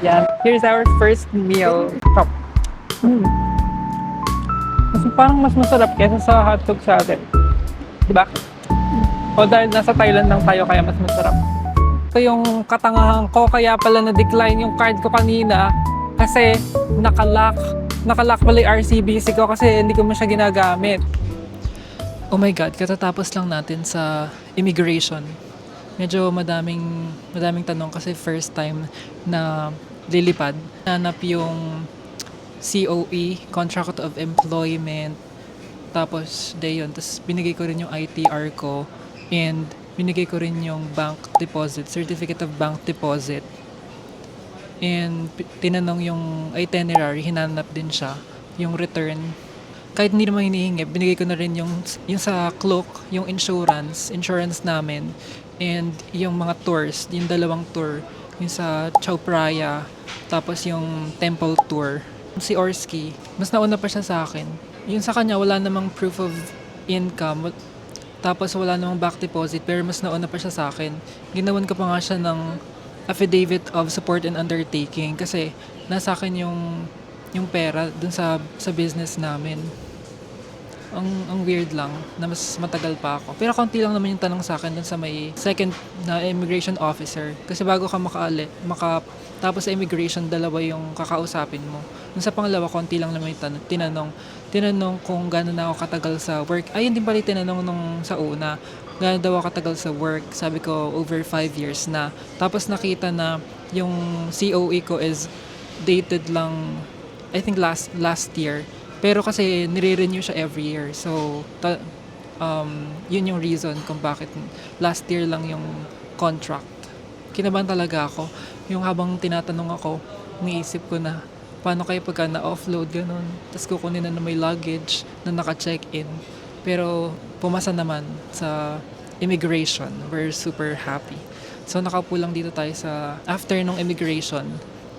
Yan. Here's our first meal. Chop. Mm. Parang mas masarap kesa sa hotdog sa atin. Diba? O dahil nasa Thailand lang tayo kaya mas masarap. Ito yung katangahan ko kaya pala na-decline yung card ko kanina kasi nakalock. Nakalock pala yung RCBC ko kasi hindi ko mo siya ginagamit. Oh my God, katatapos lang natin sa immigration. Medyo madaming tanong kasi first time na lilipad. Nanap yung COE, Contract of Employment. Tapos, yun. Tapos, binigay ko rin yung ITR ko. And, binigay ko rin yung bank deposit, Certificate of Bank Deposit. And, tinanong yung itinerary, hinanap din siya. Yung return. Kahit hindi naman hinihingi, binigay ko na rin yung sa Klook, yung insurance namin. And, yung mga tours, yung dalawang tour. Yung sa Chao Phraya, tapos yung temple tour. Si Orsky, mas nauna pa siya sa akin. Yung sa kanya, wala namang proof of income. Tapos wala namang back deposit, pero mas nauna pa siya sa akin. Ginawan ko pa nga siya ng affidavit of support and undertaking kasi nasa akin yung pera dun sa business namin. Ang weird lang na mas matagal pa ako. Pero konti lang naman yung tanong sa akin dun sa may second na immigration officer. Kasi bago ka tapos sa immigration, dalawa yung kakausapin mo. Dun sa pangalawa, konti lang naman yung tinanong kung gano'n na ako katagal sa work. Ayun din pala yung tinanong nung sa una. Gano'n daw ako katagal sa work. Sabi ko, over 5 years na. Tapos nakita na yung COE ko is dated lang, I think last year. Pero kasi nire-renew siya every year. So, yun yung reason kung bakit last year lang yung contract. Kinabahan talaga ako. Yung habang tinatanong ako, naisip ko na, paano kayo pagka na-offload, ganun. Tapos kukunin na may luggage na naka-check-in. Pero pumasa naman sa immigration. We're super happy. So nakaupo lang dito tayo sa after nung immigration.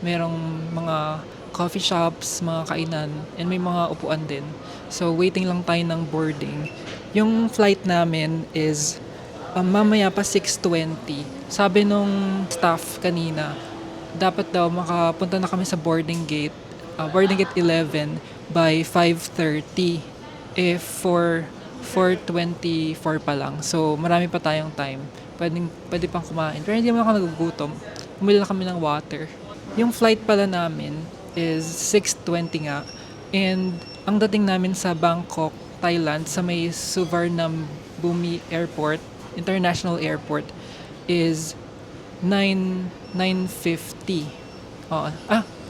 Merong mga coffee shops, mga kainan, and may mga upuan din. So waiting lang tayo ng boarding. Yung flight namin is mamaya pa 6:20. Sabi nung staff kanina, dapat daw makapunta na kami sa boarding gate 11 by 5:30. For 4:24 pa lang. So marami pa tayong time. Pwede pang kumain. Pero hindi naman ako nagugutom. Bumili lang kami ng water. Yung flight pala namin is 6:20 nga. And ang dating namin sa Bangkok, Thailand, sa may Suvarnabhumi Airport, International Airport, is 9:50.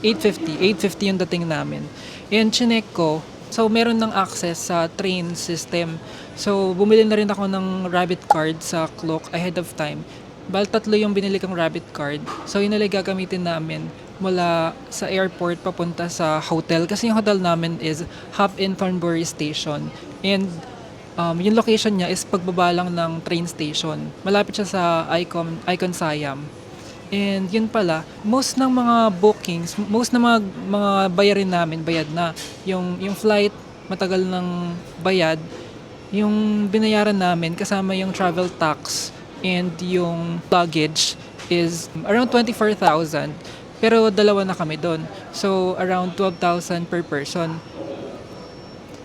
8:50 yung dating namin. And chinek ko, so meron ng access sa train system. So bumili na rin ako ng rabbit card sa Klook ahead of time. Tatlo yung binili kong rabbit card. So yun na lang gagamitin namin mula sa airport papunta sa hotel. Kasi yung hotel namin is Hop in Thornbury Station. And yung location niya is pagbaba lang ng train station. Malapit siya sa Icon Siam. And yun pala, most ng mga bookings, most ng mga bayarin namin, bayad na. Yung flight, matagal ng bayad. Yung binayaran namin, kasama yung travel tax and yung luggage is around 24,000. Pero dalawa na kami doon. So, around 12,000 per person.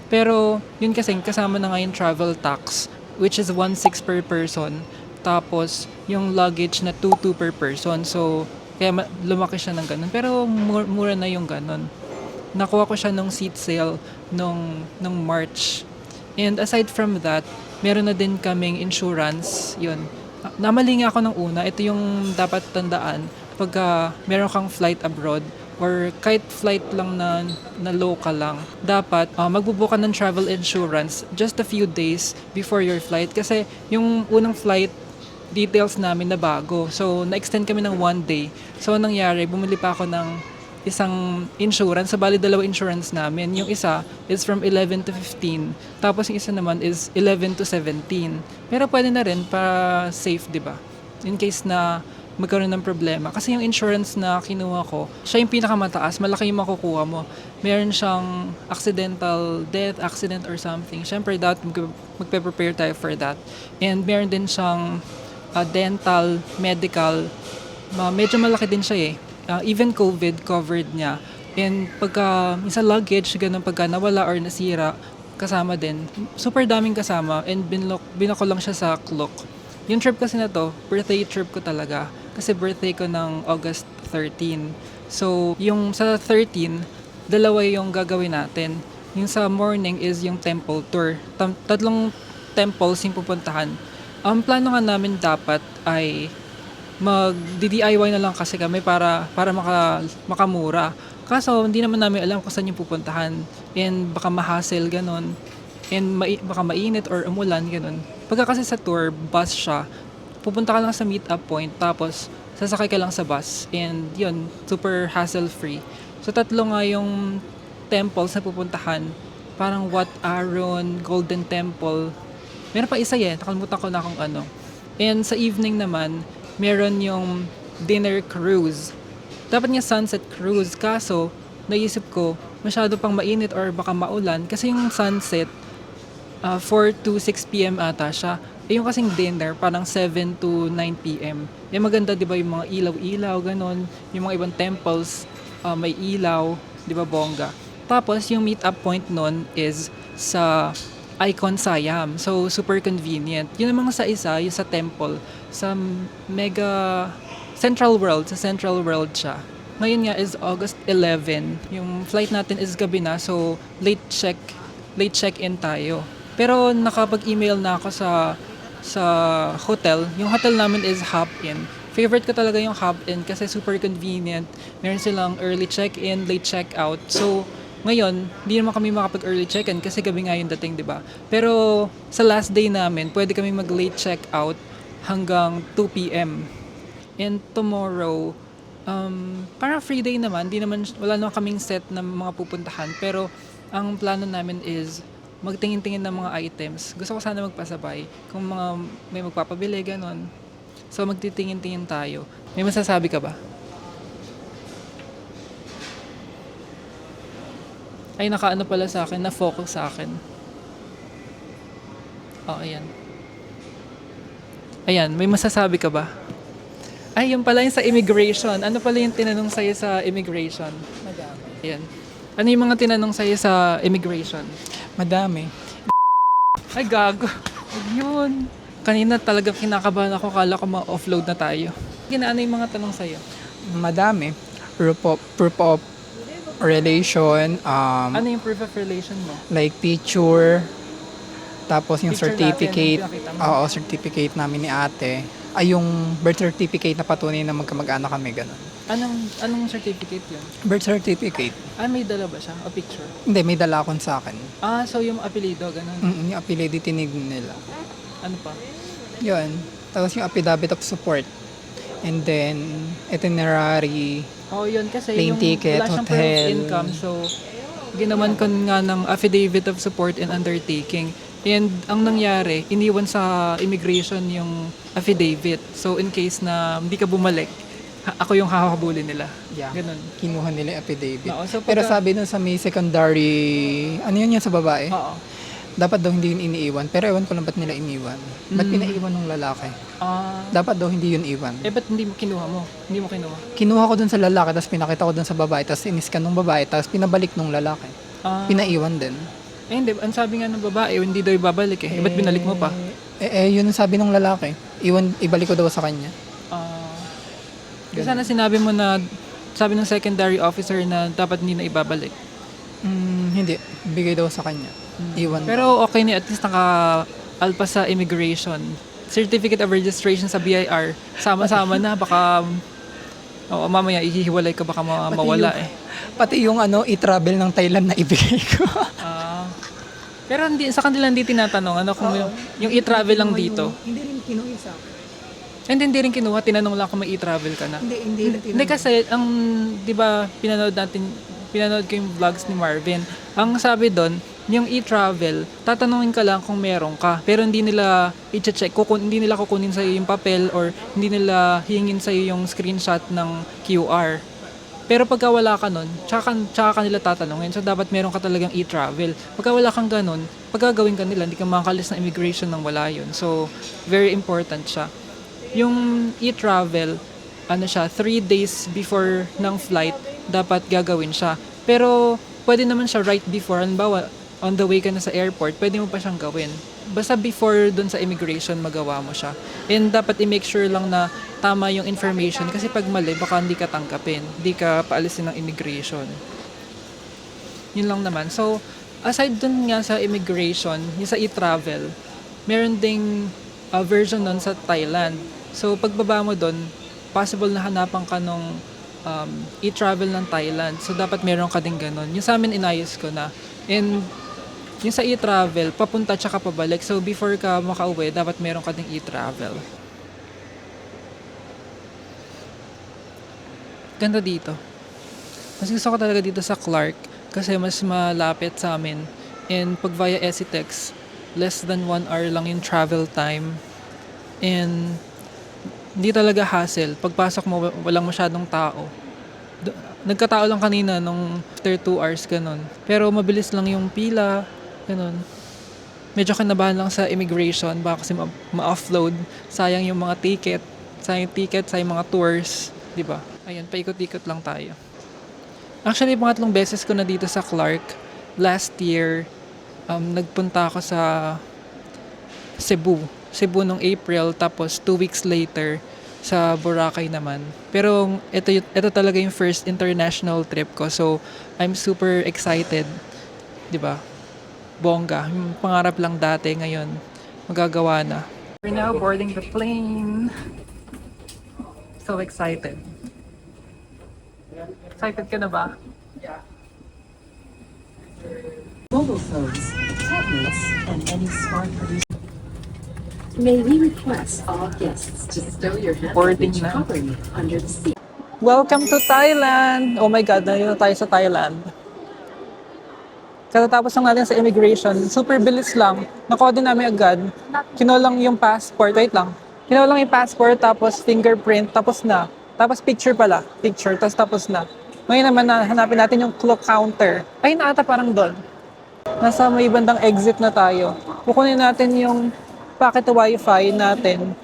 Pero, yun kasi kasama na nga yung travel tax, which is 1,600 per person. Tapos, yung luggage na 2,200 per person. So, kaya lumaki siya ng ganun. Pero, mura na yung ganun. Nakuha ko siya nung seat sale nung March. And aside from that, meron na din kaming insurance. Yun. Namali nga ako ng una. Ito yung dapat tandaan pagka meron kang flight abroad or kahit flight lang na local lang, dapat magbubuka ng travel insurance just a few days before your flight kasi yung unang flight details namin na bago. So, na-extend kami ng 1 day. So, anong nangyari, bumili pa ako ng isang insurance. Sa bali, dalawa insurance namin. Yung isa is from 11 to 15. Tapos yung isa naman is 11 to 17. Pero pwede na rin para safe, di ba? In case na magkaroon ng problema. Kasi yung insurance na kinuha ko, siya yung pinakamataas, malaki yung makukuha mo. Meron siyang accidental death, accident or something. Siyempre, magpe-prepare tayo for that. And meron din siyang dental, medical. Medyo malaki din siya eh. even COVID covered niya. And pagka sa luggage, ganun, pagka nawala or nasira, kasama din. Super daming kasama and binako lang siya sa Klook. Yung trip kasi na to, birthday trip ko talaga. Kasi birthday ko ng August 13. So, yung sa 13, dalawa yung gagawin natin. Yung sa morning is yung temple tour. Tatlong temples yung pupuntahan. Ang plano nga namin dapat ay mag-DIY na lang kasi kami para makamura. Kaso hindi naman namin alam kung saan yung pupuntahan and baka ma-hassle ganun and baka mainit or umulan ganun. Pagka kasi sa tour, bus siya, pupunta ka lang sa meet-up point tapos sasakay ka lang sa bus and yun, super hassle-free. So tatlo nga yung temples na pupuntahan, parang Wat Arun, Golden Temple. Meron pa isa nakalimutan ko na kung ano. And sa evening naman, meron yung dinner cruise. Dapat nga sunset cruise, kaso naisip ko masyado pang mainit or baka maulan kasi yung sunset 4 to 6 p.m. ata siya. Yung kasing dinner parang 7 to 9 p.m. Yung maganda 'di ba yung mga ilaw-ilaw ganon, yung mga ibang temples may ilaw, 'di ba bongga. Tapos yung meet up point nun is sa Icon Siam. So super convenient. Yun namang sa isa, yung sa temple sa Mega Central World, sa Central World siya. Ngayon nga is August 11. Yung flight natin is gabi na, so late check-in tayo. Pero nakapag-email na ako sa hotel. Yung hotel namin is Hop-In. Favorite ko talaga yung Hop-In kasi super convenient. Meron silang early check-in, late check-out. So, ngayon, hindi naman kami makapag-early check-in kasi gabi nga yung dating, di ba? Pero sa last day namin, pwede kami mag-late check-out hanggang 2 p.m. And tomorrow, parang free day naman, wala naman kaming set na mga pupuntahan. Pero ang plano namin is magtingin-tingin ng mga items. Gusto ko sana magpasabay kung may magpapabili, ganon. So magtitingin-tingin tayo. May masasabi ka ba? Ay, nakaano pala sa akin, na-focus sa akin. Oh, ayan. Ayan, may masasabi ka ba? Ay, yung pala yung sa immigration. Ano pala yung tinanong sa'yo sa immigration? Madami. Ayan. Ano yung mga tinanong sa'yo sa immigration? Madami. Ay, gago. Yun. Kanina talaga kinakabahan ako. Kala ko ma-offload na tayo. Ano yung mga tanong sa'yo? Madami. Proof of relation, Ano yung proof of relation mo? like picture, tapos yung Picture certificate. natin, pinakita mo. Oo, certificate namin ni ate. Ay, yung birth certificate na patunay na magkamag-anak kami, ganun. Anong certificate yun? Birth certificate. May dala ba siya? O picture? Hindi, may dalakon sa akin. So yung apelido, ganun. Yung apelido tinig nila. Ano pa? Yun. Tapos yung affidavit of support. And then, itinerary. Yun kasi Plane yung ticket, wala siyang proof of hotel. income. So, ginawan ko nga ng affidavit of support and undertaking. And ang nangyari, iniwan sa immigration yung affidavit. So, in case na hindi ka bumalik, ako yung hahabulin nila. Yeah. Ganun. Kinuha nila yung affidavit. Oo, so Pero pagka- sabi dun sa may secondary, ano yun sa babae? Oo. Dapat daw hindi yun iniiwan. Pero ewan ko lang ba't nila iniwan. Ba't Mm. pinaiwan ng lalaki? Dapat Dapat daw hindi yun iwan. ba't hindi mo kinuha mo? Hindi mo kinuha? Kinuha ko dun sa lalaki, tapos pinakita ko dun sa babae, tapos iniskan ng babae, tapos pinabalik ng lalaki. Pinaiwan din. Hindi. Ang sabi nga ng babae, hindi daw ibabalik eh. Ba't binalik mo pa? Yun ang sabi ng lalaki. Ibalik ko daw sa kanya. Kasi sana sinabi mo na, sabi ng secondary officer na dapat hindi na ibabalik. Hindi. Bigay daw sa kanya. Iwan. Pero okay na, at least naka-alpa sa immigration. Certificate of registration sa BIR. Sama-sama na, baka mamaya ihihiwalay ka, baka mawala eh. Pati yung i-travel ng Thailand na ibigay ko. Pero sa kanila hindi tinatanong, kung yung i-travel lang dito. Hindi rin kinuha sa akin. And hindi rin kinuha, tinanong lang kung may i-travel ka na. Hindi Hindi kasi, di ba, pinanood ko yung vlogs ni Marvin. Ang sabi doon, yung e-travel, tatanungin ka lang kung meron ka. Pero hindi nila i-check, hindi nila kukunin sa'yo yung papel or hindi nila hihingin sa'yo yung screenshot ng QR. Pero pagka wala ka nun, tsaka kanila tatanungin. So, dapat meron ka talagang e-travel. Pagka wala kang ganun, pagkagawin ka nila, hindi ka makakalis ng immigration ng wala yun. So, very important siya. Yung e-travel, ano siya, 3 days before ng flight, dapat gagawin siya. Pero, pwede naman siya right before. Halimbawa, on the way ka na sa airport, pwede mo pa siyang gawin. Basta before dun sa immigration, magawa mo siya. And dapat i-make sure lang na tama yung information. Kasi pag mali, baka hindi ka tanggapin. Hindi ka paalisin ng immigration. Yun lang naman. So, aside dun nga sa immigration, yung sa e-travel, meron ding version nun sa Thailand. So, pagbaba mo dun, possible na hanapan ka nung e-travel ng Thailand. So, dapat meron ka din ganun. Yung sa amin, inayos ko na. And, yung sa e-travel, papunta tsaka pabalik. So, before ka makauwi, dapat meron ka ding e-travel. Ganda dito. Mas gusto ko talaga dito sa Clark kasi mas malapit sa amin. And pag via EasyTex, less than 1 hour lang yung travel time. And hindi talaga hassle. Pagpasok mo, walang masyadong tao. Nagkatao lang kanina nung after 2 hours, ganun. Pero mabilis lang yung pila, ganun. Medyo kinabahan lang sa immigration, baka kasi ma-offload. Sayang yung mga ticket, sayang mga tours, di ba? Ayan, paikot-ikot lang tayo. Actually, pangatlong beses ko na dito sa Clark. Last year, nagpunta ako sa Cebu nung April, tapos 2 weeks later sa Boracay naman. Pero ito talaga yung first international trip ko. So, I'm super excited. 'Di ba? Bongga. Yung pangarap lang dati, ngayon magagawa na. We're now boarding the plane. So excited. Excited ka na ba? Mobile phones, tablets, and any smart device. May we request all guests to stow your Boarding hand na. covering under the seat. Welcome to Thailand! Oh my God, nandito tayo sa Thailand. Katatapos lang natin sa immigration, super bilis lang. Nakuha din namin agad. Kinuha lang yung passport, wait lang. Kinuha lang yung passport, tapos fingerprint, tapos na. Tapos picture pala, picture, tapos na. Ngayon naman hanapin natin yung clock counter. Ay, naata parang doon. Nasa may bandang exit na tayo. Kukunin natin yung packet wifi natin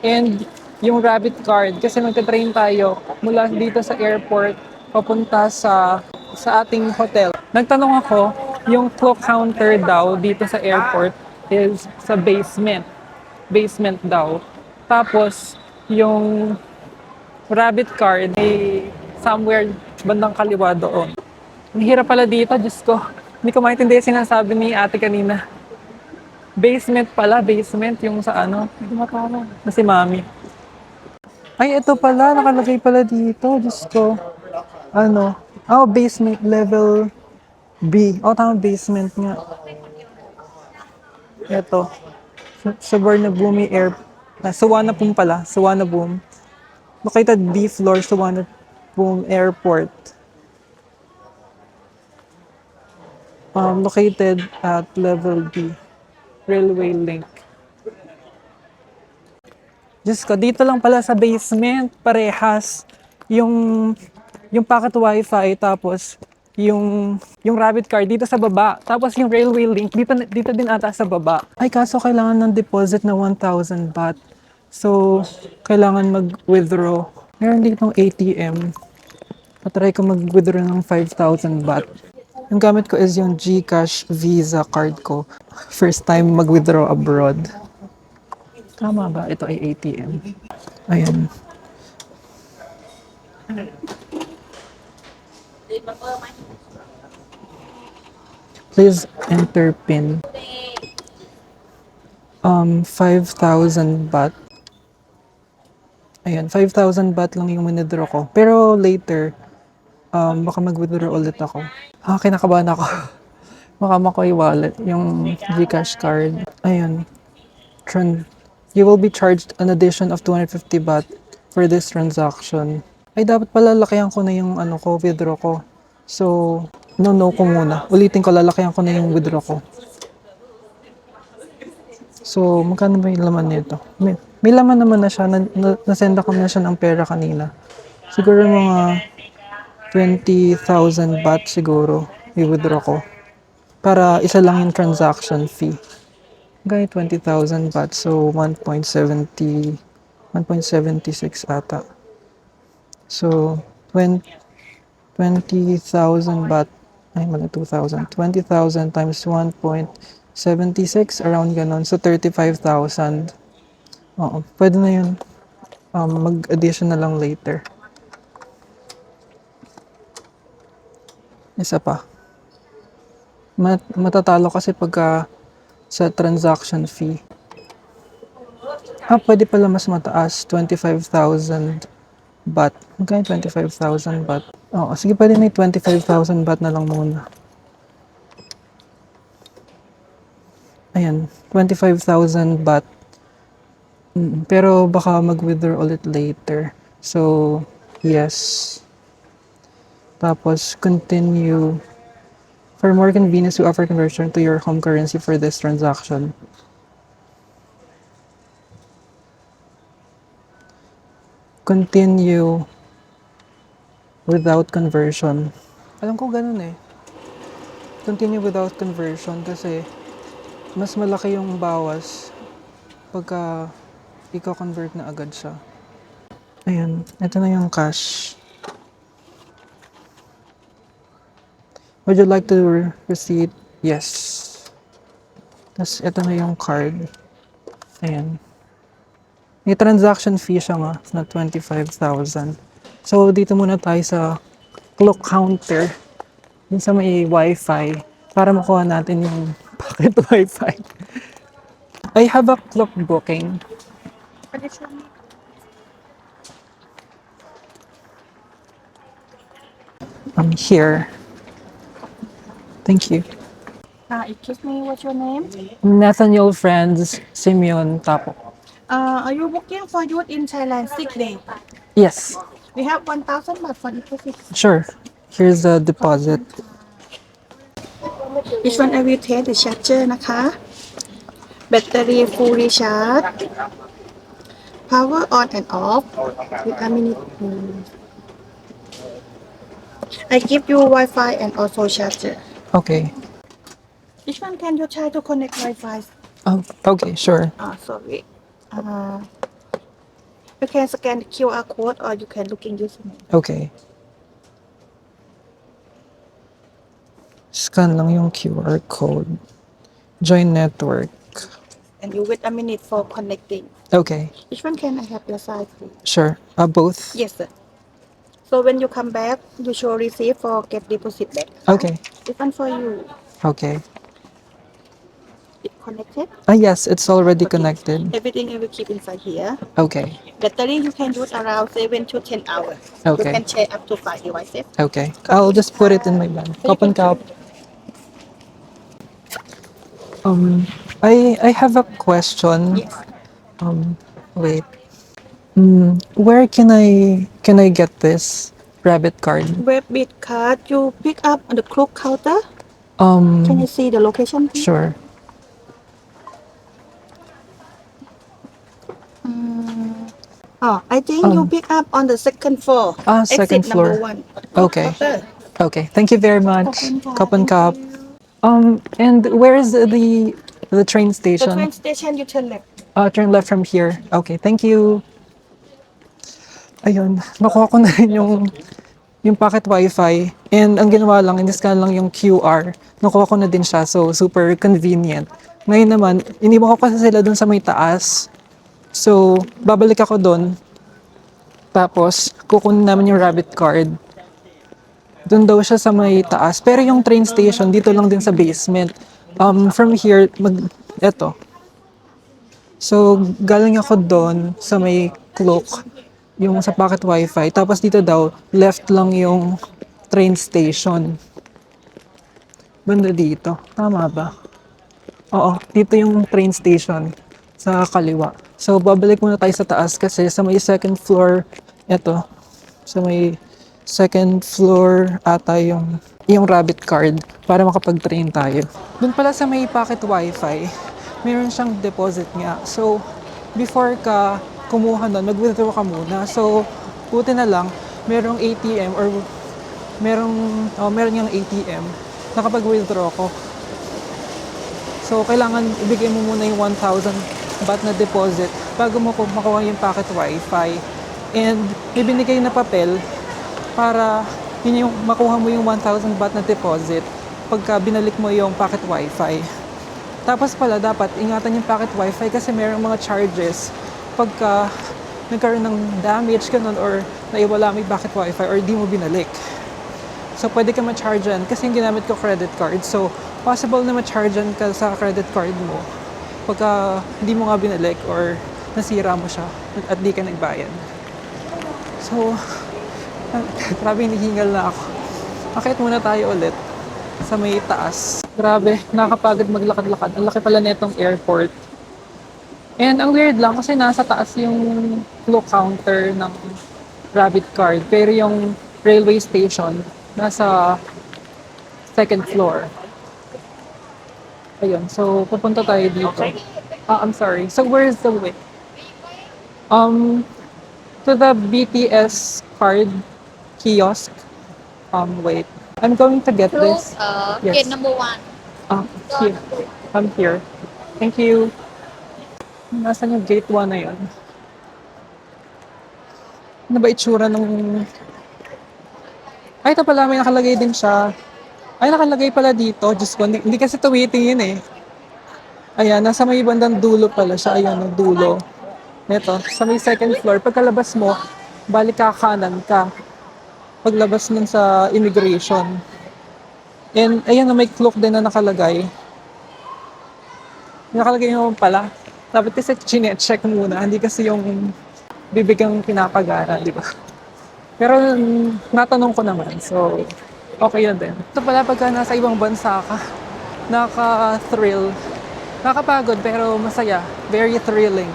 and yung rabbit card kasi magta-train tayo mula dito sa airport papunta sa ating hotel. Nagtanong ako, yung clock counter daw dito sa airport is sa basement. Basement daw. Tapos, yung rabbit card ay somewhere bandang kaliwa doon. Ang hirap pala dito, Diyos ko. Hindi ko maintindihan sinasabi ni ate kanina. Basement pala, basement yung sa ano. Hindi matama. Na si mami. Ay, ito pala, nakalagay pala dito, Diyos ko. Ano? Oh, basement level B. Oh, tama, basement nga. Ito. Suvarnabhumi Air. Suvarnabhumi pala. Suvarnabhumi. Located B floor, Suvarnabhumi Airport. Located at level B. Railway link. Diyos ko, dito lang pala sa basement, parehas. Yung packet wifi, tapos yung rabbit card dito sa baba. Tapos yung railway link, dito din ata sa baba. Ay, kaso kailangan ng deposit na 1,000 baht. So, kailangan mag-withdraw. Meron ditong ATM. Patry ko mag-withdraw ng 5,000 baht. Yung gamit ko is yung GCash Visa card ko. First time mag-withdraw abroad. Tama ba? Ito ay ATM. Ayan. Please enter PIN. 5,000 baht. Ayan, 5,000 baht lang yung withdraw ko. Pero later, baka mag-withdraw ulit ako. Kinakabahan ako. Baka makoy wallet, yung GCash card. Ayan. You will be charged an addition of 250 baht for this transaction. Ay, dapat pala lakayan ko na yung withdraw ko. So, no ko muna. Ulitin ko, lalakayan ko na yung withdraw ko. So, magkano ba yung laman nito? May laman naman na siya. Nasenda ko na siya ng pera kanina. Siguro mga 20,000 baht siguro i-withdraw ko. Para isa lang yung transaction fee. Gaya 20,000 baht. So, 1.76 ata. So, 20,000 baht. Ay, mali, 2,000. 20,000 times 1.76, around ganon. So, 35,000. Oo, pwede na yun. Mag-addition na lang later. Isa pa. Matatalo kasi pagka sa transaction fee. Pwede pala mas mataas. 25,000 baht. Magkano 25,000 baht? Oo, sige, pwede na yung 25,000 baht na lang muna. Ayan, 25,000 baht. Pero baka mag-withdraw ulit later. So, yes. Tapos, continue. For more convenience, we offer conversion to your home currency for this transaction. Continue without conversion. Alam ko ganun eh. Continue without conversion kasi mas malaki yung bawas pagka i-convert na agad siya. Ayan, ito na yung cash. Would you like to receipt? Yes. Tapos ito na yung card. Ayan. May transaction fee siya nga na 25,000. So dito muna tayo sa clock counter. Dun sa may wifi para makuha natin yung packet wifi. I have a clock booking. I'm here. Thank you. Excuse me, what's your name? Nathaniel Friends, Simeon Tapo. Are you booking for youth in Thailand 6 days? Yes, We have 1,000 baht for deposit. sure. Here's the deposit. This one I will take the charger นะคะ Battery full recharge. Power on and off. With a minute. I give you Wi-Fi and also charger. Okay. Which one can you try to connect Wi-Fi? Okay, sure. Sorry. You can scan the QR code or you can look in username. Okay. Scan lang yung QR code. Join network. And you wait a minute for connecting. Okay, Which one can I have your size, please? sure. Both? Yes, sir. So when you come back, you show receipt for get deposit back. Okay, This one for you. okay. It connected. Yes, it's already Okay. connected. Everything I will keep inside here. Okay, Battery you can use around 7 to 10 hours. You Okay. can share up to 5 devices. okay. I'll just put it in my bag. Cup and cup. I have a question. Yes. Wait. Where can I get this rabbit card? Rabbit card you pick up on the clock counter. Can you see the location? Please? Sure. I think you pick up on the second floor. Second Exit number floor. 1. Okay. Counter. Okay. Thank you very much. Cup and cup. Thank you. And where is the train The station? train station you turn left. Turn left from here. Okay, thank you. Ayun, nakuha ko na rin yung packet wifi. And ang ginawa lang, in-scan lang yung QR. Nakuha ko na din siya, so super convenient. Ngayon naman, iniwan ko kasi sila dun sa may taas. So, babalik ako dun. Tapos, kukunin namin yung rabbit card. Dun daw siya sa may taas. Pero yung train station, dito lang din sa basement. From here, eto. So, galing ako doon sa may cloak, yung sa pocket wifi. Tapos dito daw, left lang yung train station. Banda dito. Tama ba? Oo, dito yung train station sa kaliwa. So, babalik muna tayo sa taas kasi sa may second floor, eto, sa may second floor ata yung rabbit card para makapag-train tayo. Doon pala sa may pocket wifi, meron siyang deposit nga. So, before ka kumuha nun, mag-withdraw ka muna. So, buti na lang, merong ATM or meron yung ATM, nakapag-withdraw ko. So, kailangan ibigay mo muna yung 1,000 baht na deposit bago mo makuha yung packet wifi. And may binigay na papel para yun yung makuha mo yung 1,000 baht na deposit pagka binalik mo yung pocket wifi. Tapos pala dapat ingatan yung pocket wifi kasi mayroong mga charges pagka nagkaroon ng damage ganun or naiwala mo yung pocket wifi or di mo binalik. So pwede ka ma-chargean kasi yung ginamit ko credit card. So possible na ma-chargean ka sa credit card mo pagka hindi mo nga binalik or nasira mo siya at di ka nagbayad. So grabe, hinihingal na ako. Akit muna tayo ulit sa may taas. Grabe, nakakapagod maglakad-lakad. Ang laki pala netong airport. And ang weird lang kasi nasa taas yung flow counter ng Rabbit Card. Pero yung railway station nasa second floor. Ayun, so pupunta tayo dito. I'm sorry. So where's the way? To the BTS card kiosk. Wait. I'm going to get this. Yes. Gate number 1. Here. I'm here. Thank you. Nasaan yung gate 1 na yun? Ano ba itsura nung... Ay, ito pala, may nakalagay din siya. Ay, nakalagay pala dito. Diyos ko, hindi kasi tumitingin eh. Ayan, nasa may bandang dulo pala siya. Ayan, ang dulo. Ito, sa may second floor. Pagkalabas mo, balik ka kanan ka. Paglabas nun sa immigration. And ayan, may clock din na nakalagay. Nakalagay naman pala. Dapat kasi chine-check muna. Hindi kasi yung bibigang pinapagana, di ba? Pero natanong ko naman. So, okay yun din. Ito pala pagka nasa ibang bansa ka, naka-thrill. Nakapagod pero masaya. Very thrilling.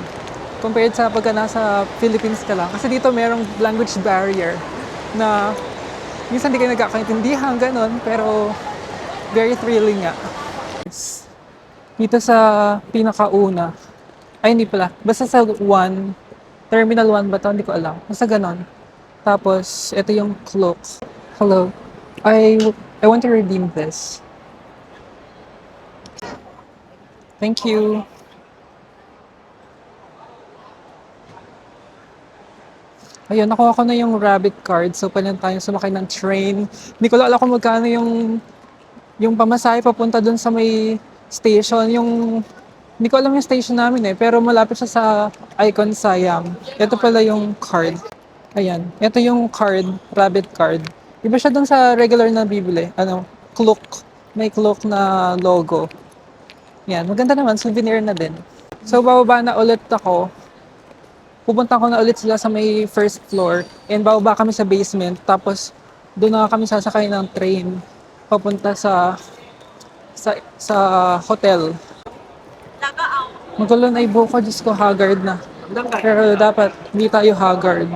Compared sa pagka nasa Philippines ka lang. Kasi dito merong language barrier na minsan di kayo nagkakaintindihan, ganun, pero very thrilling nga. Dito sa pinakauna, ay hindi pala, basta sa 1, Terminal 1 ba ito? Hindi ko alam. Basta ganun. Tapos, ito yung cloak. Hello. I want to redeem this. Thank you. Ayun, nakuha ko na yung Rabbit Card. So, pwede tayong sumakay ng train. Hindi ko alam kung magkano yung pamasahe papunta dun sa may station. Hindi ko alam yung station namin eh. Pero malapit siya sa Icon Siam. Ito pala yung card. Ayan. Ito yung card, Rabbit Card. Iba siya dun sa regular na bibili. Cloak. May cloak na logo. Yan. Maganda naman. Souvenir na din. So, bababa na ulit ako. Pupunta ko na ulit sila sa may first floor and bababa kami sa basement tapos doon na kami sasakay ng train papunta sa hotel. Magulo na ibo ko, Diyos ko, haggard na. Pero dapat hindi tayo haggard.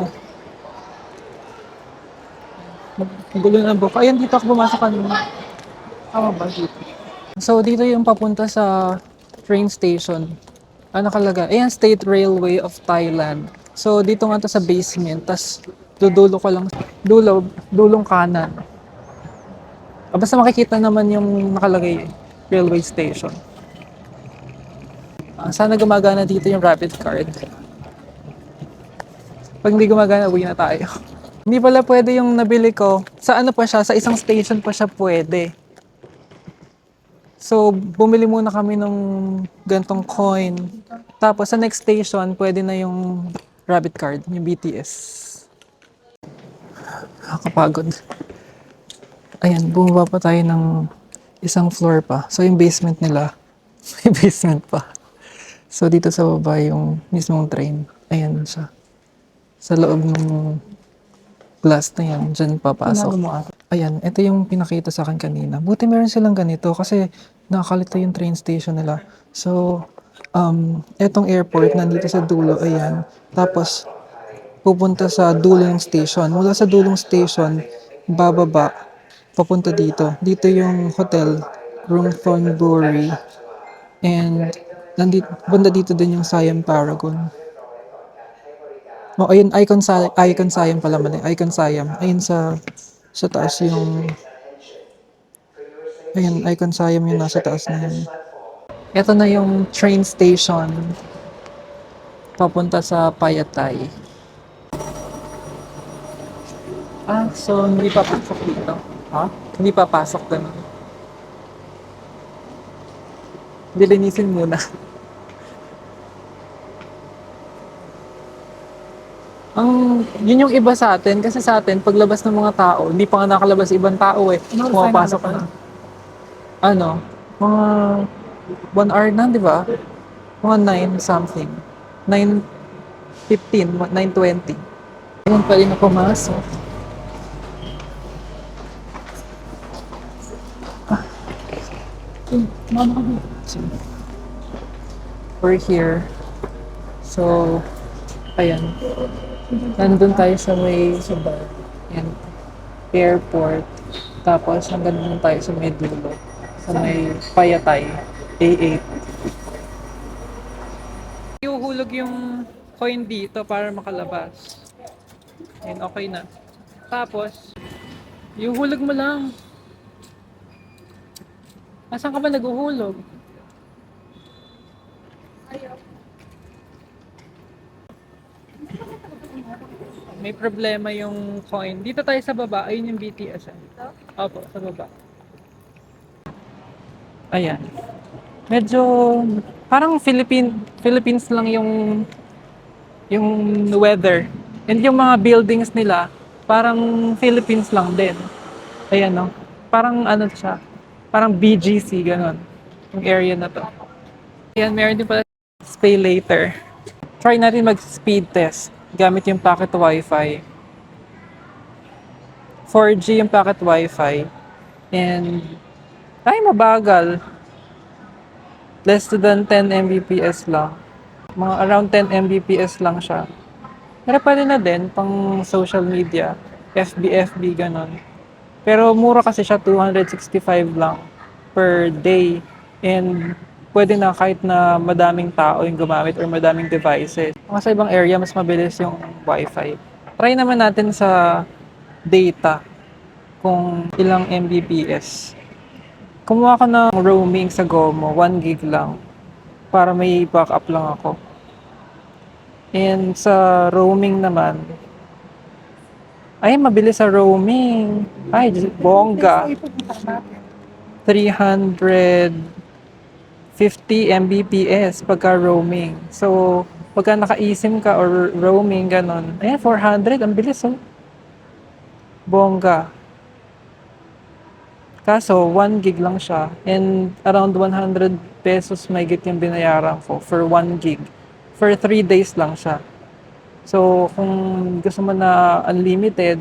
Magulo na ibo ko. Ayan, dito ako pumasok kanina. Tama ba dito? So dito yung papunta sa train station. Nakalagay. Ayan, State Railway of Thailand. So, dito nga to sa basement. Tapos, dudulo ko lang. Dulong kanan. Basta makikita naman yung nakalagay railway station. Sana gumagana dito yung Rabbit Card. Pag hindi gumagana, uwi na tayo. Hindi pala pwede yung nabili ko. Sa ano pa siya? Sa isang station pa siya pwede. So, bumili muna kami ng gantong coin. Tapos, sa next station, pwede na yung Rabbit Card, yung BTS. Nakakapagod. Ayan, bumaba pa tayo ng isang floor pa. So, yung basement nila, may basement pa. So, dito sa baba yung mismong train. Ayan siya. Sa loob ng glass na yan, dyan papasok. Ayan, ito yung pinakita sa akin kanina. Buti meron silang ganito kasi nakakalito yung train station nila. So, etong airport nandito sa dulo, ayan. Tapos, pupunta sa dulo ng station. Mula sa dulong station, bababa, papunta dito. Dito yung hotel, Room Thornbury. And, banda dito din yung Siam Paragon. Oh, ayun, Icon Siam pala man eh. Icon Siam. Ayun sa taas yung... Ayun, Icon Siam yung nasa taas na yun. Ito na yung train station. Papunta sa Payatay. Ah, so hindi papasok dito? Ha? Hindi papasok ganun. Dilinisin muna. Yun yung iba sa atin, kasi sa atin, paglabas ng mga tao, hindi pa nga nakalabas ibang tao eh. Pumapasok na. Ano? Mga 1 hour na, di ba? Mga 9 something. 9:15, 9:20. Ayun pa rin na pumasok. We're here. So, ayan. Nandun tayo sa may sa bar. Ayan. Airport. Tapos hanggang dun tayo sa may dulo. Sa may Payatay. A8. Iuhulog yung coin dito para makalabas. Ayan, okay na. Tapos, iuhulog mo lang. Nasaan ka ba naguhulog? May problema yung coin. Dito tayo sa baba. Ayun yung BTS. Opo, sa baba. Ayan. Medyo parang Philippines lang yung weather. And yung mga buildings nila, parang Philippines lang din. Ayan, no? Parang ano siya, parang BGC, ganun. Yung area na to. Ayan, meron din pala pay later. Try natin mag-speed test gamit yung packet wifi. 4G yung packet wifi. And, ay, mabagal. Less than 10 Mbps lang. Mga around 10 Mbps lang siya. Pero pwede na din pang social media, FB, ganon. Pero mura kasi siya, 265 lang per day. And pwede na kahit na madaming tao yung gumamit or madaming devices. Mga sa ibang area, mas mabilis yung wifi. Try naman natin sa data kung ilang Mbps. Kumuha ko ng roaming sa Gomo, 1 gig lang. Para may backup lang ako. And sa roaming naman, ay, mabilis sa roaming. Ay, bongga. 350 Mbps pagka roaming. So, pagka naka-eSIM ka or roaming, ganon. Ayan, 400. Ang bilis, oh. Bongga. Kaso, 1 gig lang siya. And around 100 pesos may git yung binayaran ko for 1 gig. For 3 days lang siya. So, kung gusto mo na unlimited,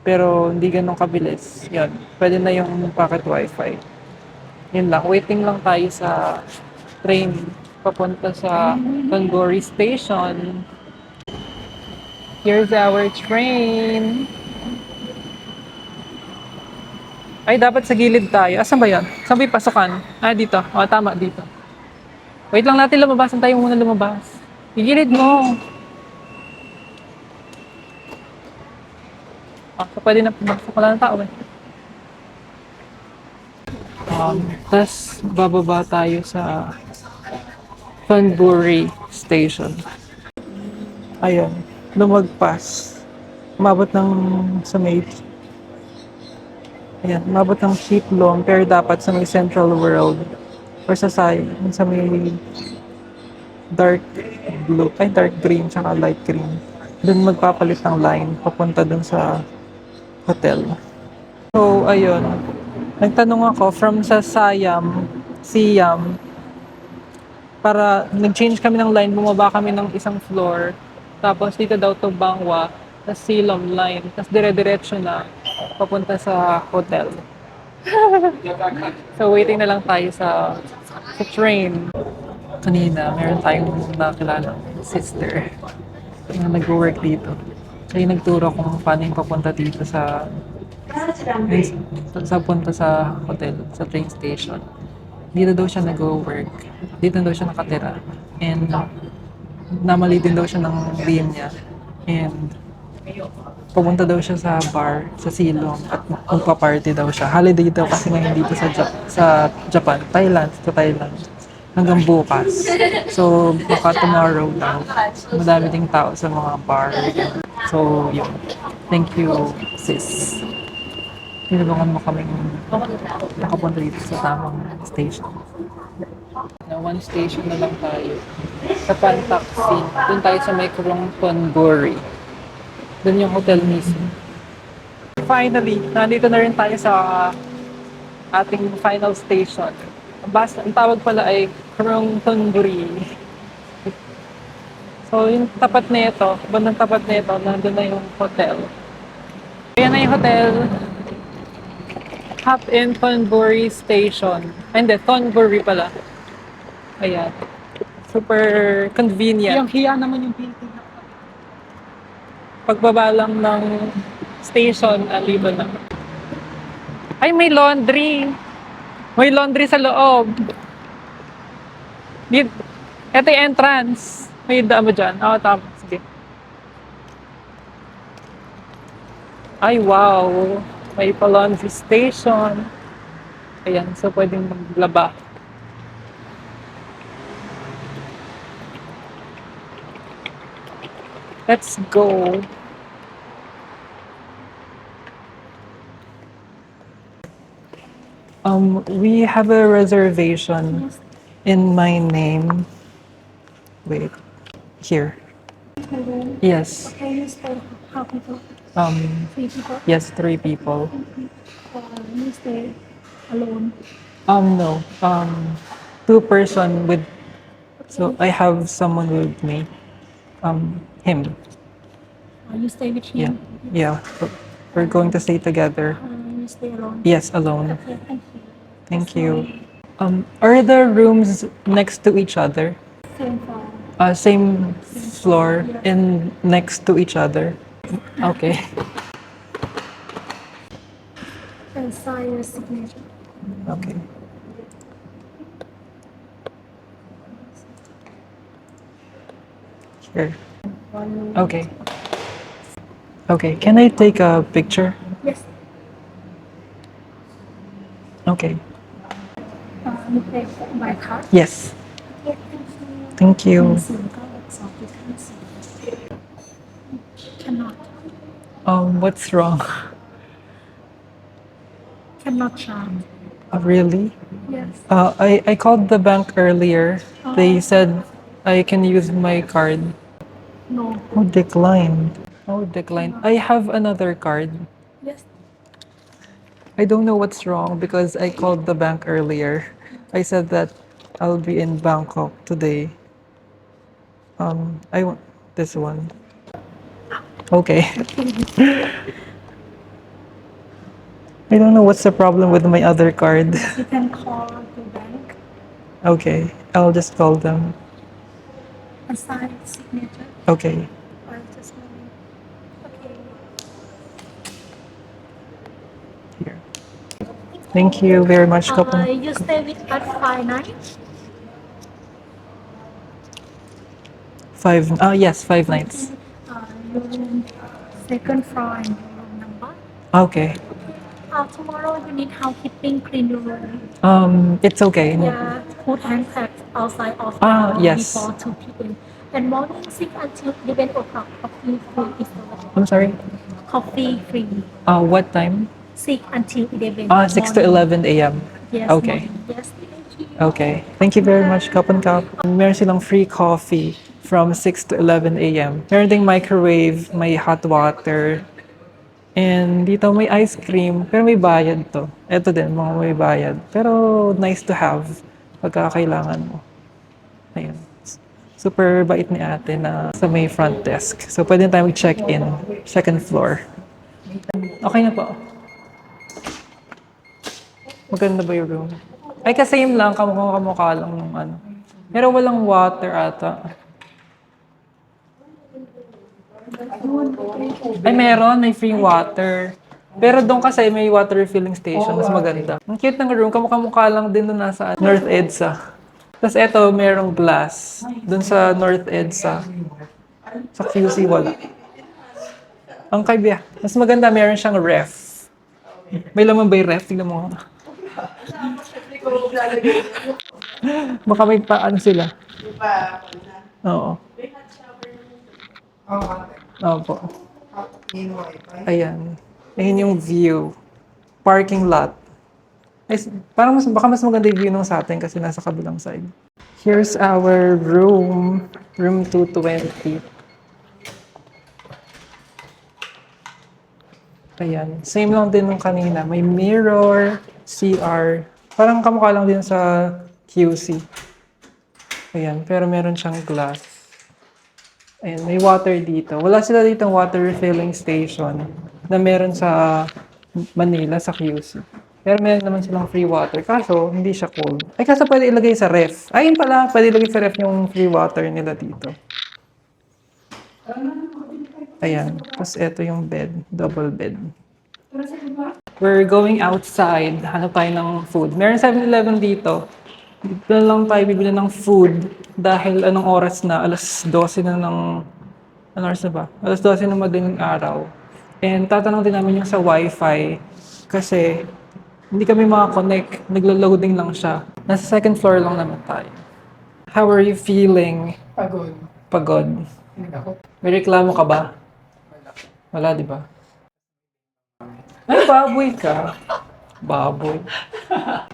pero hindi ganun kabilis, yun. Pwede na yung packet wifi. Yun lang. Waiting lang tayo sa train papunta sa Tanggori Station. Here's our train. Ay, dapat sa gilid tayo. Asan ba yun? Saan ba yung pasukan? Ah, dito. O, tama, dito. Wait lang natin lumabas. Tayo muna lumabas. Igilid mo. Ah, so pwede na pumasok. Wala ng tao eh. Tapos, bababa tayo sa Tanggori Station. Ayun. Lumagpas. Umabot ng sa may ayan, umabot ng Shiplong, pero dapat sa may Central World or sa may dark blue, ay dark green, tsaka light green. Doon magpapalit ng line, papunta doon sa hotel. So, ayun. Nagtanong ako from sa Siam, para nag-change kami ng line, bumaba kami ng isang floor, tapos dito daw to Bangwa, sa Silom line, tapos dire-diretso na papunta sa hotel. So waiting na lang tayo sa train. Kanina, meron tayong nakilala sister na nag-work dito. Kaya nagturo kung paano yung papunta dito sa punta sa hotel, sa train station. Dito daw siya nag-work. Dito daw siya nakatira. And namali din daw siya ng linya. And pumunta daw siya sa bar, sa Silong, at magpa-party daw siya. Holiday daw kasi ngayon dito sa Japan, sa Thailand. Hanggang bukas. So, baka tomorrow daw. Madami ding tao sa mga bar. So, yun. Thank you, sis. Tinulungan mo kaming nakapunta dito sa tamang station. Na one station na lang tayo. Sa Pantaxi. Doon tayo sa may Kurongtonburi. Doon yung hotel mismo. Finally, nandito na rin tayo sa ating final station. Ang tawag pala ay Kurongtonburi. So, yung tapat na ito, bandang tapat na ito, nandun na yung hotel. Ayan na yung hotel. Hop in Thornbury Station. Ay, hindi, Thornbury pala. Ayan. Super convenient. Hiyang-hiya naman yung building. Pagbaba lang ng station, alibo na. Ay, may laundry. May laundry sa loob. Ito yung entrance. May daan mo dyan. Oo, tama. Sige. Ay, wow. May pa-laundry station. Ayan, so pwedeng maglaba. Let's go. We have a reservation in my name. Wait, here. Yes. Can you stay how people? Um, 3 people? yes, 3 people. You stay alone. No. 2 person with. So I have someone with me. Him. You stay with Yeah. him. Yeah. We're going to stay together. You stay alone. Yes, alone. Okay, thank you. Thank you. Are the rooms next to each other? Same for Same floor and next to each other? Okay. and sign your signature. Okay. Here. Okay. Okay. Can I take a picture? Yes. Okay. You pay by card. Yes. Okay, thank you. Thank you. Cannot. What's wrong? Cannot charge. Really? Yes. I called the bank earlier. They said I can use my card. No. Oh, declined. Oh, declined. I have another card. Yes. I don't know what's wrong because I called the bank earlier. I said that I'll be in Bangkok today. I want this one. Okay. I don't know what's the problem with my other card. You can call the bank Okay, I'll just call them. and sign signature. Okay. Or just okay. Here. Thank you very much, couple. You stay with us 5 nights. 5. Yes, 5 nights. Your room, second floor and your room number. Okay. Tomorrow you need housekeeping clean your room. It's okay. Yeah, put hand pads outside of Yes. before 2 p.m. And morning 6 until 11 o'clock. Coffee free is available. I'm sorry. Coffee free. What time? 6 until 11. 6 to morning. 11 a.m. Yes. Okay. Morning. Yes, thank you. Okay. Thank you very much, Cup and Cup. Meron silang free coffee from 6 to 11 a.m. Meron ding microwave, may hot water, and dito may ice cream, pero may bayad to. Ito din, mga may bayad. Pero nice to have pagka kailangan mo. Ayun. Super bait ni ate na sa may front desk. So pwede tayo mag-check-in, second floor. Okay na po. Maganda ba yung room? Ay, kasi same lang, kamukha lang ng ano. Pero walang water ata. Ay, meron. May free water. Pero doon kasi may water refilling station. Mas maganda. Ang cute ng room. Kamukha lang din doon nasa North EDSA. Tapos eto, merong glass. Doon sa North EDSA. Sa QC, wala. Ang kaibiya. Mas maganda, meron siyang ref. May laman ba yung ref? Tingnan mo. Baka may paano sila. Oo. Opo. Ayan. Ayan yung view. Parking lot. Ay, parang baka mas maganda yung view nung sa atin kasi nasa kabilang side. Here's our room. Room 220. Ayan. Same lang din nung kanina. May mirror, CR. Parang kamukha lang din sa QC. Ayan. Pero meron siyang glass. Ayan. May water dito. Wala sila dito water refilling station na meron sa Manila, sa QC. Pero meron naman silang free water. Kaso, hindi siya cold. Ay, kaso pwede ilagay sa ref. Ayun pala, pwede ilagay sa ref yung free water nila dito. Ayan. Tapos ito yung bed. Double bed. We're going outside. Hanap tayo ng food. Meron 7-Eleven dito. Dito lang tayo bibili ng food. Dahil anong oras na? Alas 12 na ng... Anong oras na ba? Alas 12 na madaling araw. And tatanong din namin yung sa wifi. Kasi hindi kami makakonect. Naglo-loading lang siya. Nasa second floor lang naman tayo. How are you feeling? Pagod. Pagod. May reklamo ka ba? Wala, di ba? Ay, baboy ka. Baboy.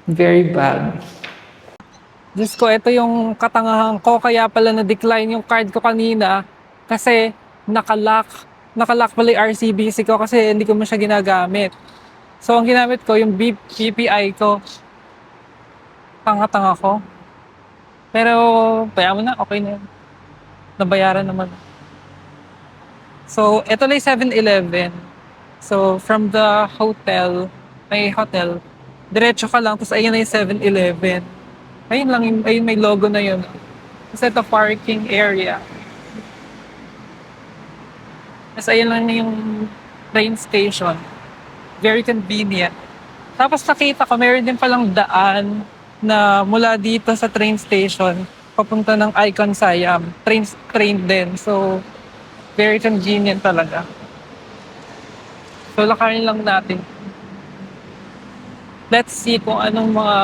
Very bad. Diyos ko, ito yung katangahan ko. Kaya pala na-decline yung card ko kanina. Kasi nakalock. Nakalock pala yung RCBC ko kasi hindi ko mo siya ginagamit. So, ang ginamit ko, yung BPI ko. Tanga-tanga ko. Pero, kaya mo na, okay na yun. Nabayaran naman. So, ito lang yung 7-Eleven. So, from the hotel, may hotel, diretso ka lang, tapos ayun na yung 7-Eleven. Ayun lang, ayun may logo na yun. Tapos ito, parking area. Tapos ayun lang yung train station. Very convenient. Tapos nakita ko, meron din palang daan na mula dito sa train station, papunta ng Icon Siam. Train din. So, very convenient talaga. So, lakarin lang natin. Let's see kung anong mga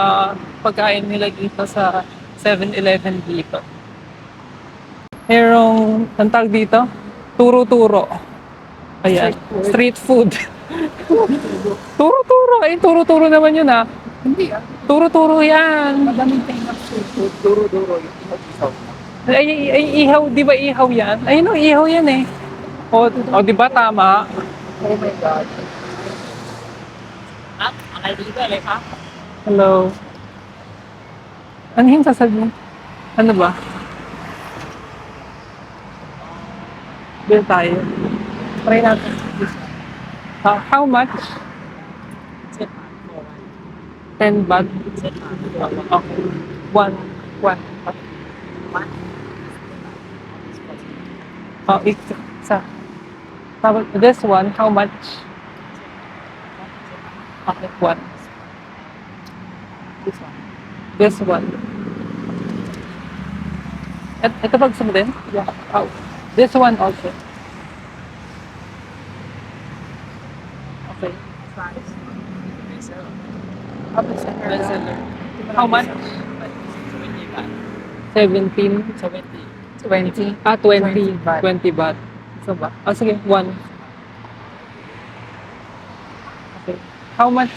pagkain nila dito sa 7-Eleven dito. Merong, ang tawag dito? Turo-turo. Ayan. Street food. Turo-turo. Ay, turo-turo naman yun ah. Hindi ah. Turo-turo yan. Madaming famous food. Duro-duro. Yung ihaw-ihaw. Ay, ihaw. Di ba ihaw yan? Ayun o, ihaw yan eh. O di ba tama? Oh my God. Akal dito, like ha? Hello. Ano yung sasabihin? Ano ba? Bill tayo. Try natin. How much? 10 baht? Okay. One. Oh, isa. Tapos this one, how much? Okay, one. This one. Ito ba gusto mo din? Yeah. Oh, this one also. Okay. How much? 17? 20. Ah, 20. 20 baht. So ba? Oh, sige, one. Okay. How much?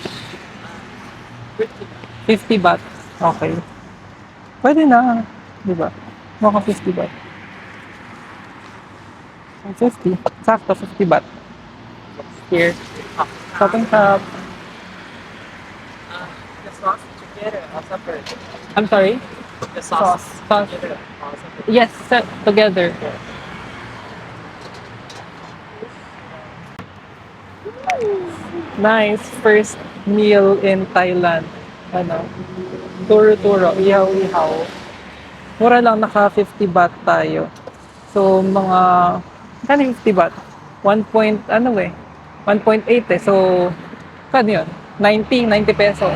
50 baht. Okay. Pwede na. Di ba? Maka 50 baht. 50. Sakto, 50 baht. Here. Shopping shop. The sauce together or separate? I'm sorry? The sauce. Sauce. Together or separate? Yes, set together. Nice first meal in Thailand. Ano? Turo-turo, ihaw-ihaw. Mura lang, naka 50 baht tayo. So, mga, kano 50 baht? 1 point, ano eh? 1.8 eh. So, kano yun? 90 pesos.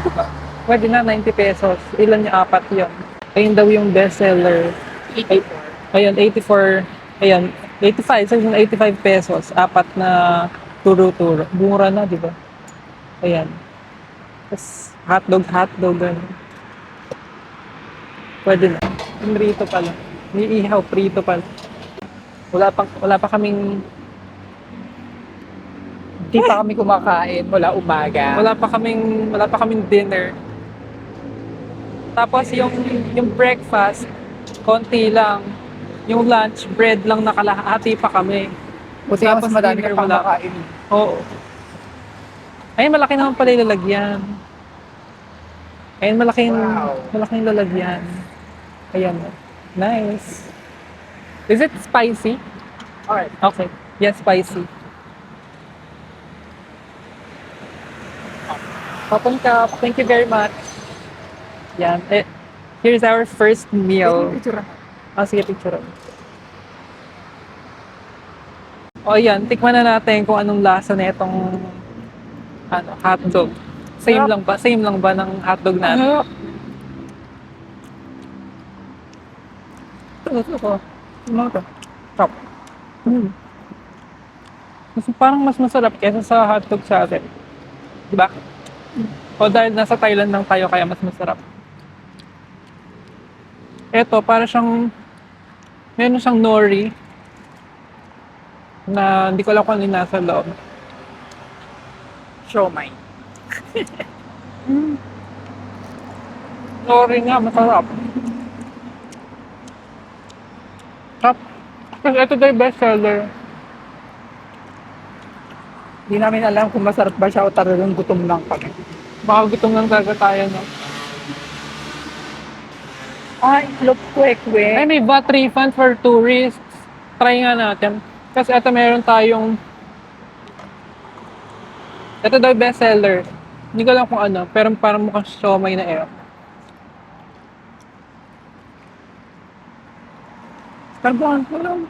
Diba? Pwede na 90 pesos. Ilan yung apat yun? Ayun daw yung bestseller. 84. Ayun, 84. Ayun, 85. So, yung 85 pesos. Apat na turo-turo. Mura na, di ba? Ayan. Tapos, hotdog. Ganun. Pwede na. Yung prito pala. May ihaw, prito pala. Wala pa kaming Di pa kami kumakain mula umaga. Wala pa kaming dinner. Tapos yung breakfast, konti lang. Yung lunch, bread lang nakalahati pa kami. Buti nga mas Tapos madami dinner, ka pang wala. makain. Oo. Ayun, malaki naman pala yung lalagyan. Ayun, malaking lalagyan. Ayan. Nice. Is it spicy? Alright. Okay. Yes, spicy. Open cup. Thank you very much. Yan. Here's our first meal. Sige, picture. O yan, tikman na natin kung anong lasa na itong hotdog. Same lang ba? Same lang ba ng hotdog natin? Ano to? Top. Parang mas masarap kaysa sa hotdog sa atin. Diba? O dahil nasa Thailand lang tayo kaya mas masarap. Ito, para siyang meron siyang nori na hindi ko alam kung ano yung nasa loob. Siomai. Nori nga, masarap. Top. Kasi ito daw yung best seller. Hindi namin alam kung masarap ba siya o talagang gutom lang kami. Baka gutom lang talaga tayo, no? Ay, look kwek-kwek. Ay, may VAT refund for tourists. Try nga natin. Kasi ito meron tayong... Ito daw best seller. Hindi ko alam kung ano, pero parang mukhang siomay na eh. Karbuhan ko lang.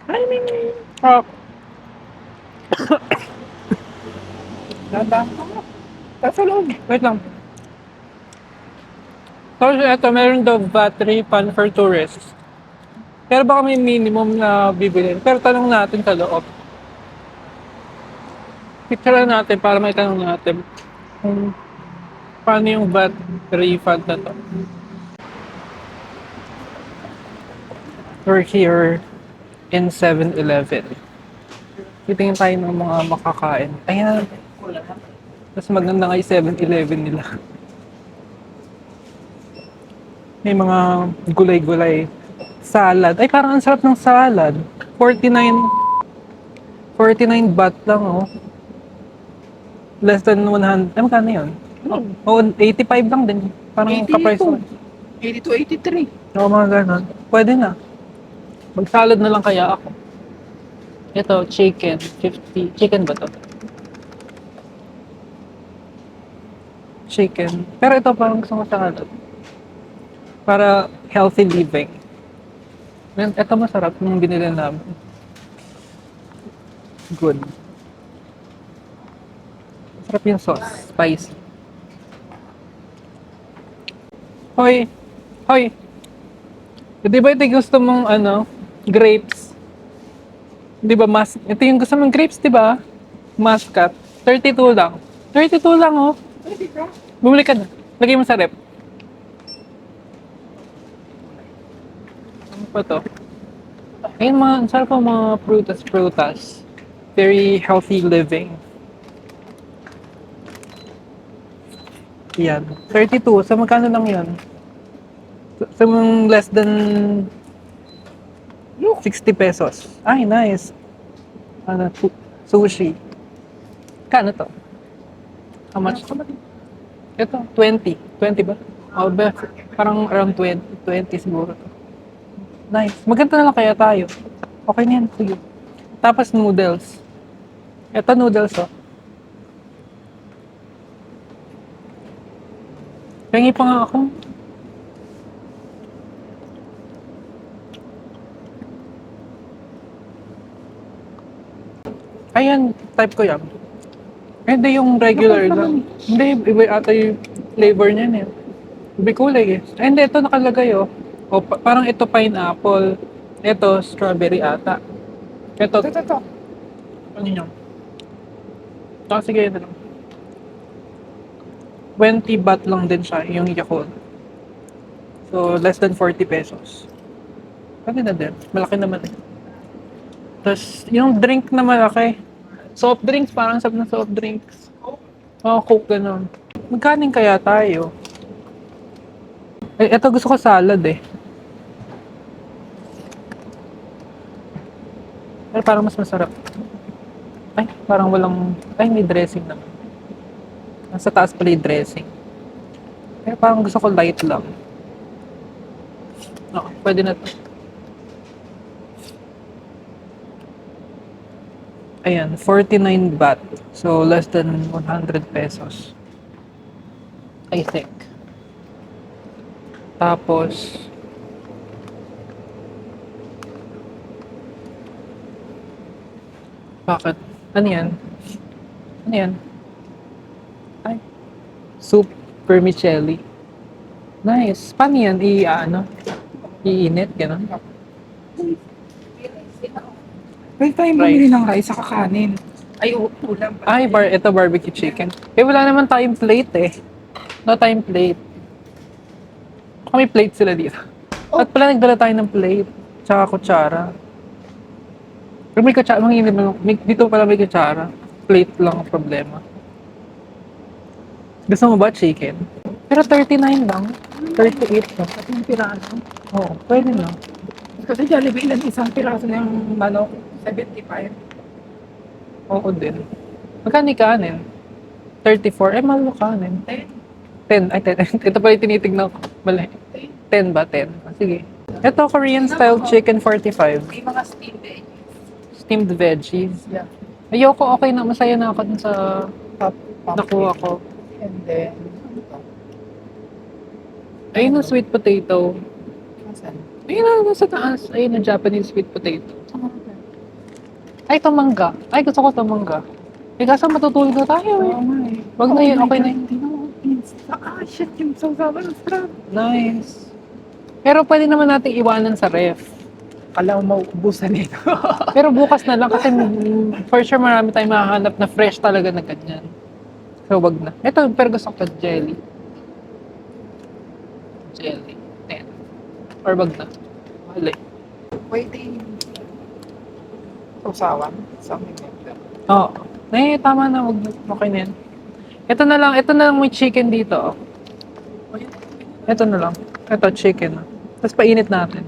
Ay, may. Oh, Nanda. Nasa loob. wait lang. Tapos ito, meron daw VAT refund for tourists. Pero baka may minimum na bibilin. Pero tanong natin sa loob. Picture natin para may tanong natin kung paano yung VAT refund na to. We're here in 7-Eleven. Titingin tayo ng mga makakain. Ayan. Mas maganda nga yung 7-Eleven nila. May mga gulay-gulay. Salad. Ay, parang ang sarap ng salad. 49 baht lang, oh. Less than 100. Ay, magkano yun? Oh, 85 lang din. Parang 82. ka-price mo. 82, 83. Oo, mga ganon. Pwede na. Mag-salad na lang kaya ako. Ito, chicken. 50. Chicken ba to? Chicken. Pero ito parang gusto ko salad. Para healthy living. Ito masarap nung binili namin. Good. Masarap yung sauce. Spicy. Hoy! Hoy! Di ba ito yung gusto mong grapes? Di ba ito yung gusto mong grapes, di ba? Muscat. 32 lang. 32 lang, oh. Bumili ka na. Lagay mo sa rep. Ano pa to? Ayun, ang sarap po mga prutas. Very healthy living. Yan. 32. So, magkano lang yan? So, less than 60 pesos. Ay, nice. Sushi. Kano to? How much? Ito, 20. 20 ba? Oh, parang around 20 siguro to. Nice. Maganda na lang kaya tayo. Okay na yan. Sige. Tapos noodles. Ito noodles, oh. Pengi pa nga ako. Ayan, type ko yan. Hindi yung regular lang. Hindi, iba ata yung flavor niyan eh. Iba kulay eh. Ay, hindi, ito nakalagay oh. O, parang ito pineapple. Ito, strawberry ata. Ito. Ano yun? Sige, ito lang. 20 baht lang din siya, yung Yakult. So, less than 40 pesos. Pwede na din. Malaki naman eh. Tapos, yung drink na malaki, Soft drinks, parang sarap na soft drinks. Coke ganun. Magkanin kaya tayo? Eh, eto gusto ko salad eh. Pero parang mas masarap. Ay, parang walang... Ay, may dressing naman. Nasa taas pala yung dressing. Pero parang gusto ko light lang. Pwede na to. Ayan, 49 baht. So, less than 100 pesos. I think. Tapos, bakit? Ano yan? Ano yan? Ay, soup vermicelli. Nice. Paano yan? Iinit, gano'n? Pwede tayong bumili ng rice sa kakanin. Ay, ulam. Ay, ito barbecue chicken. Eh, wala naman tayong plate eh. No tayong plate. May plate sila dito. At pala nagdala tayo ng plate. Tsaka kutsara. Pero may kutsara, dito pala may kutsara. Plate lang ang problema. Gusto mo ba chicken? Pero 39 lang. 38 lang. At yung piraso. Oo, pwede na. Kasi Jollibee lang isang piraso ng manok, 75. Oo din. Magkano yung kanin? 34. Eh, mahal yung kanin. 10. Ay, 10. Ito pala yung tinitignan ko. Mali. 10 ba? 10. Sige. Ito, Korean style chicken 45. May mga steamed veggies. Steamed veggies. Yeah. Ayoko, okay na. Masaya na ako dun sa Pumpkin. nakuha ko. And then, Ayun na sweet potato. Asan? Ayun na, nasa taas. Ayun na Japanese sweet potato. Ay, ito mangga. Ay, gusto ko ito mangga. Eh, kaso matutulog na tayo eh. Oo nga eh. Wag na yun, okay na yun. Hindi na shit, yung sausawan ng strap. Nice. Pero pwede naman nating iwanan sa ref. Kala mo mauubusan nito. Pero bukas na lang kasi for sure marami tayong mahahanap na fresh talaga na ganyan. So, wag na. Ito, pero gusto ko jelly. Jelly. 10. Or wag na. Mahal eh. Waiting. Sausawan. Something like that. Oo. Eh, tama na. Wag na. Okay na yan. Ito na lang may chicken dito. Oh. Ito na lang. Ito, chicken. Tapos painit natin.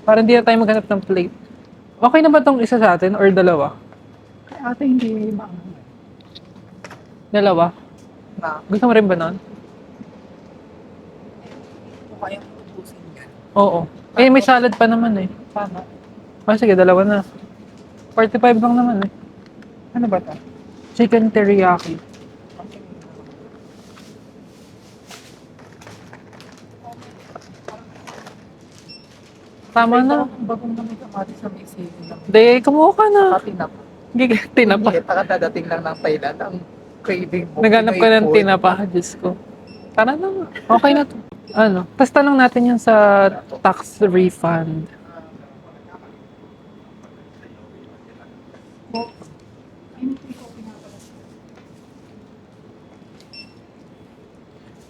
Para hindi na tayo maghanap ng plate. Okay na ba tong isa sa atin or dalawa? Kaya ate hindi maangang. Dalawa? Na, Gusto mo rin ba nun? kung kayang ubusin yan. Oo. Eh, may salad pa naman eh. Sana. Sige, dalawa na. 45 lang naman eh. Ano ba ito? Chicken teriyaki. Tama na. Bagong namin kamatis sa may sili lang. De, kumuha ka na. Tinapa. Tinapa. Hindi, kakadadating lang ng Thailand. Ang craving mo. Naghanap ka Pinoy ng food. tinapa. Diyos ko. Tara na. Okay na to. Ano? Tapos tanong natin yung sa tax refund.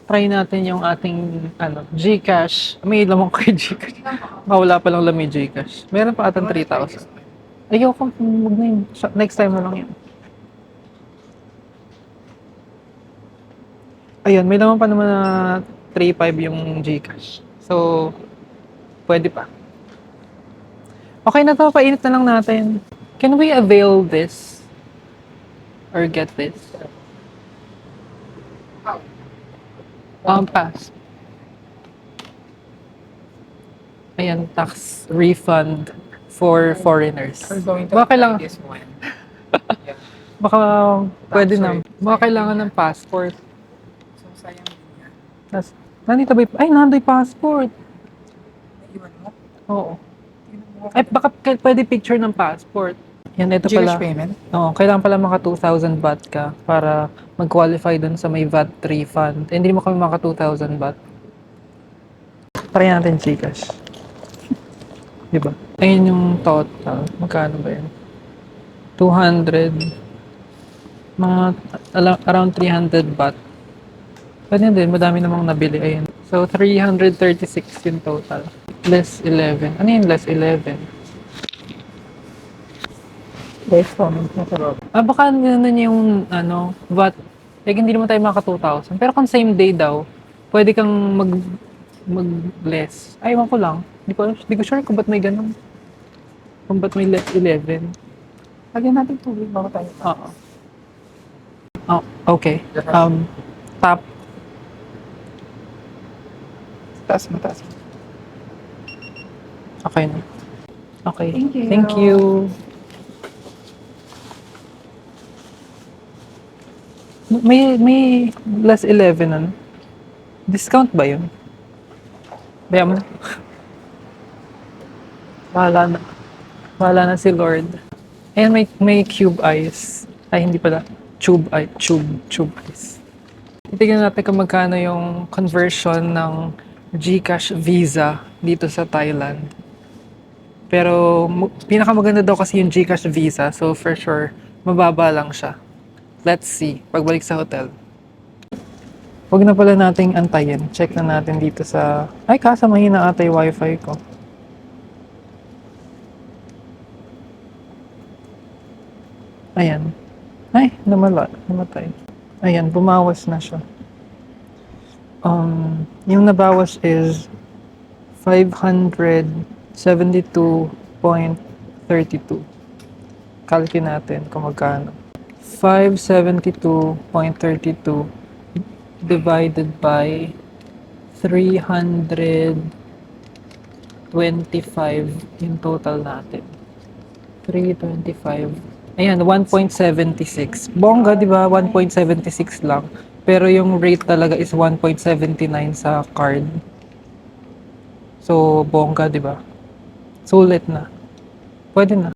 Try natin yung ating GCash. May lamang kay GCash. Wala pa lang lamang GCash. Meron pa atang 3,000. Ayoko, wag na yun. Next time na lang yun. Ayun, may laman pa naman na 3,500 yung GCash. So, pwede pa. Okay na to, painit na lang natin. Can we avail this? Or get this? Pass. Ayan, tax refund for foreigners. We're going to Baka apply lang, this one. Yeah. baka pwede na. Baka kailangan ng passport. So, sayang din yan. Nandito ba nando'y passport. Naiwan mo? Oo. Ay, baka pwede picture ng passport. Yan, ito pala. Gcash payment? Oo, kailangan pala maka 2,000 baht ka para mag-qualify dun sa may VAT refund. Eh, hindi mo kami maka 2,000 baht. Try natin Gcash. Diba? Ayun yung total. Magkano ba yun? 200. Mga around 300 baht. Pwede din, madami namang nabili. Ayun. So, 336 yung total. Less 11. Ano yung less 11? Guys, comment na to. Baka ano niya yung, VAT. Like, hindi naman tayo maka 2,000. Pero kung same day daw, pwede kang mag-less. Ay, ewan ko lang. Hindi ko sure kung ba't may ganun. Kung ba't may less 11. Lagyan natin tubig bago tayo. Oo. Oh, okay. Tap. Taas mo, taas mo. Okay na. Okay. Thank you. Thank you. May less 11 ano? Discount ba yun? Bayan mo na. Bahala na. Bahala na si Lord. Ayan, may cube ice. Ay, hindi pala. Tube ice. Titignan natin kung magkano yung conversion ng GCash Visa dito sa Thailand. Pero pinakamaganda daw kasi yung GCash Visa. So for sure, mababa lang siya. Let's see. Pagbalik sa hotel. Huwag na pala nating antayin. Check na natin dito sa... Ay, kasa mahina ata yung wifi ko. Ayan. Ay, namatay. Ayan, bumawas na siya. Yung nabawas is 572.32. Kalki natin kung magkano. 572.32 divided by 325 yung total natin. 325. Ayan, 1.76. Bongga, di ba? 1.76 lang. Pero yung rate talaga is 1.79 sa card. So, bongga, di ba? Sulit na. Pwede na.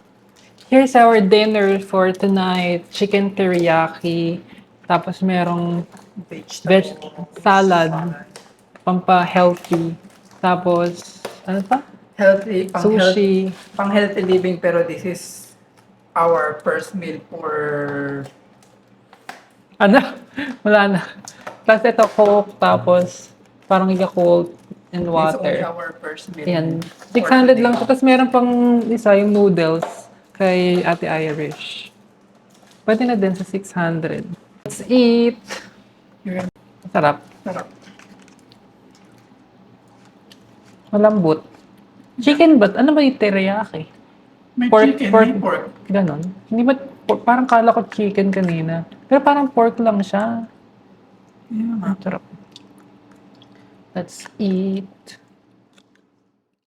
Here's our dinner for tonight. Chicken teriyaki. Tapos merong veg salad. Pampa-healthy. Tapos, ano pa? Healthy, Sushi. pang healthy living, pero this is our first meal for... Ano? Wala na. Tapos ito, Coke. Tapos, parang Yakult and It's only water. our first meal. Ayan. for 600 today. lang. Tapos meron pang isa, yung noodles kay Ate Irish. Pwede na din sa 600. Let's eat! Yun. Sarap. Sarap. Malambot. Chicken ba? Ano ba yung teriyaki? May Pork, chicken, pork. may pork. Ganon. Hindi ba, parang kala ko chicken kanina. Pero parang pork lang siya. Yeah. Ang sarap. Let's eat.